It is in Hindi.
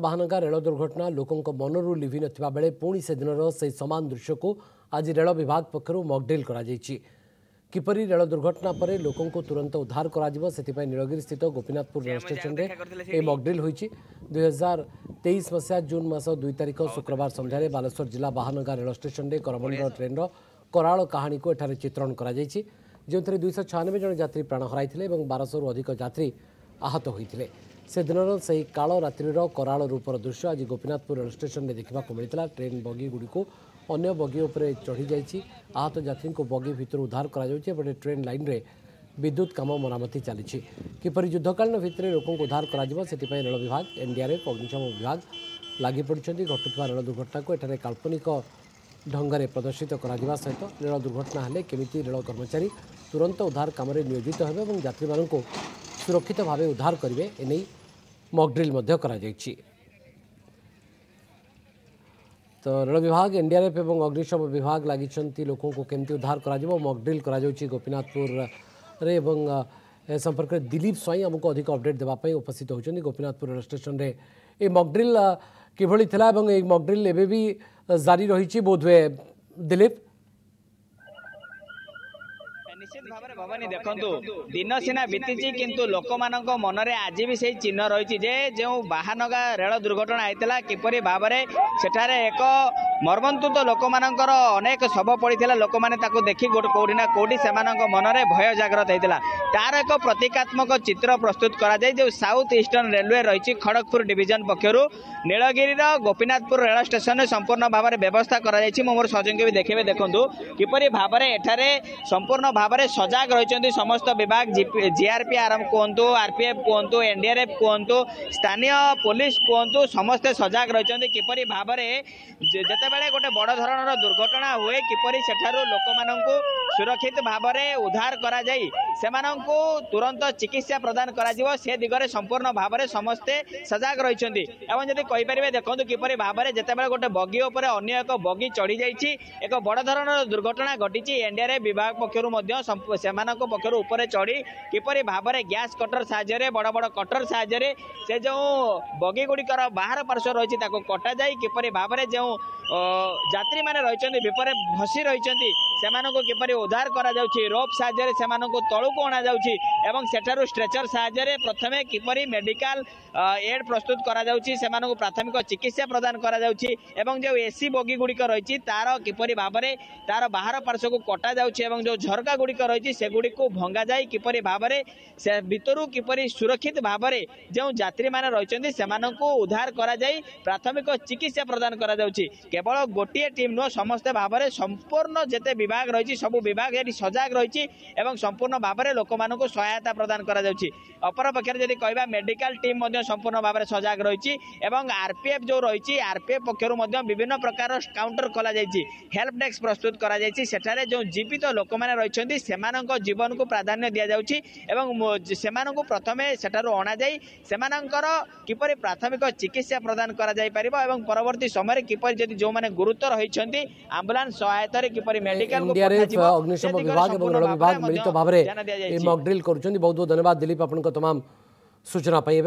बाहानगा रेल दुर्घटना लोकों मनरू लिभि नथिबा बेले पुणी से दिनर से समान दृश्य को आज रेल विभाग पक्षरु मॉकड्रिल करा जायछि। किपरि रेल दुर्घटना पर लोकों को तुरंत उद्धार करा सेथिपाई नीलगिरी स्थित गोपीनाथपुर रेल स्टेशन रे मॉकड्रिल होइछि। 2023 मसीहा जून मास 2 तारिख शुक्रवार संध्यारे बालेश्वर जिला बाहानगा रेल स्टेशन रे करमंडल ट्रेन कराल कहानी को एठारे चित्रण करा जायछि, जोंथरे 296 जन यात्री प्राण हराइथिले एवं 1200 रु अधिक यात्री आहत होइथिले। से दिनर से काल रात्रिर कराल रूपर दृश्य आज गोपीनाथपुर रेल स्टेशन में देखा मिलता। ट्रेन बगी गुड़ी अन्य बगी उपर चढ़ी जाइए। आहत यात्री को बगी भितर उद्धार कर ट्रेन लाइन रे विद्युत काम मरामती चली। किपरि युद्धकालीन भितर लोकों को उद्धार कर रेल विभाग एनडीआरएफ अग्निशम विभाग लगी पड़ते। घटुवा रेल दुर्घटना को एठारे काल्पनिक ढंग से प्रदर्शित करने सहित रेल दुर्घटना हेले केमिति रेल कर्मचारी तुरंत उद्धार काम नियोजित होबे और यात्री मानक को सुरक्षित भाव उद्धार करेंगे एने मॉकड्रिल करा जायछि। तो रेल विभाग एनडीआरएफ और अग्निशम विभाग लगी लोकों को केमती उद्धार करा मॉकड्रिल करा जायछि गोपीनाथपुर रे। ए संपर्क में दिलीप स्वाई आमको अधिक अपडेट देवाई उपस्थित होती गोपीनाथपुर रेल स्टेशन रे। ए मॉकड्रिल किभली थिला एवं ए मॉकड्रिल एबे भी जारी रही बोधवे दिलीप? निश्चित भाव में भवानी देखु दिन सीना बीती किंतु लोक मनरे आज भी से चिन्ह रही जो बाहानगा रेल दुर्घटना होता किपरि भाव में सेठारे एक मर्मन्तुद लोक मानकर अनेक शव पड़ा लोक मैंने देखी कौटी ना कौटी से मनरे भय जागृत होता तार एक प्रतीकात्मक चित्र प्रस्तुत करा जाए जो साउथ ईस्टर्न रेलवे रही खड़गपुर डिविजन पक्षर नीलगिरी गोपीनाथपुर रेल स्टेशन में संपूर्ण भाव में व्यवस्था करा मोर सहयोगी भी देखिए देखु किपरि भाव में एठारे संपूर्ण भाव में सजाग रही समस्त विभाग जीआरपी आरएम कहतु आरपीएफ कहतु एनडीआरएफ कहतु स्थानीय पुलिस कहतु समस्ते सजाग रही किपरि भाव में जितेबाला गोटे बड़ धरणर दुर्घटना हुए किपरि सेठारु लोक माननकु सुरक्षित भाव में उद्धार करा जाई सेमानंकु तुरंत चिकित्सा प्रदान करा जिवो से दिगरे संपूर्ण भाव में समस्ते सजाग रही। एवं जदि कहि परिबे देखंतु किपरि भाव में जितेबाला गोटे बगी उपर अन्य एक बगी चढ़ी जाइछि एक बड़ धरणर दुर्घटना घटिछि एनडीआरएफ विभाग पक्षरु मध्य सेमानंकु पक्षरु ऊपर चढ़ी किपरि भाव में गैस कटर साहाय्य बड़ बड़ कटर साहाय्य से जो बगी गुड़िकर बाहर पार्श्व रही कटा जाए किपरि भाव में जो यात्री माने रही विपरे भसी रही किपरि उद्धार करा जाउछि रोप साहाय्य से तलू को अणा जाउछि एवं सेठारु स्ट्रेचर साहाय्य प्रथमे किपरि मेडिकल एड प्रस्तुत करा जाउछि सेमानकु प्राथमिक चिकित्सा प्रदान करा जाउछि एवं जो एसी बगी गुड़िक रही तार किपरि भाव में तार बाहर पार्श्व को कटा जाउछि एवं जो झरका गुड़िक रही से गुड़ी को भंगा जाए किपरि भाव में से भितरु किपरि सुरक्षित भाव में जो यात्री माने रही सेमानकु उद्धार करा जाए प्राथमिक चिकित्सा प्रदान करा जाउछि। केवल गोटे टीम नुह समस्ते भाव में संपूर्ण जेते विभाग रही सब विभाग ये सजाग रही संपूर्ण भाव में लोक मानक सहायता प्रदान करा जाउछि। अपर पक्षर जदि कहबा मेडिकल टीम संपूर्ण भाव में सजाग रही आरपीएफ जो रही आरपीएफ पक्षर विभिन्न प्रकार काउंटर खोला जाइछि हेल्प डेस्क प्रस्तुत करा जाइछि सेठारे जो जीवित लोक माने रहिछन्ति सेमानक जीवन को प्राधान्य दिया जाउछि एवं सेमानक प्रथमे सेठारु अणा जाई सेमानकर किपरि प्राथमिक चिकित्सा प्रदान करा जाई परिबो एवं परवर्ती समय किपरि जदि जो माने गुरुतर होइछन्ति एम्बुलेंस सहायता रे किपरि मेडिकल को एनडीआरएफ अग्निशम विभाग और रेल विभाग मिलित भाव में मॉकड्रिल करुछन्ति। बहुत बहुत धन्यवाद दिलीप आपन को तमाम सूचना पाइबे।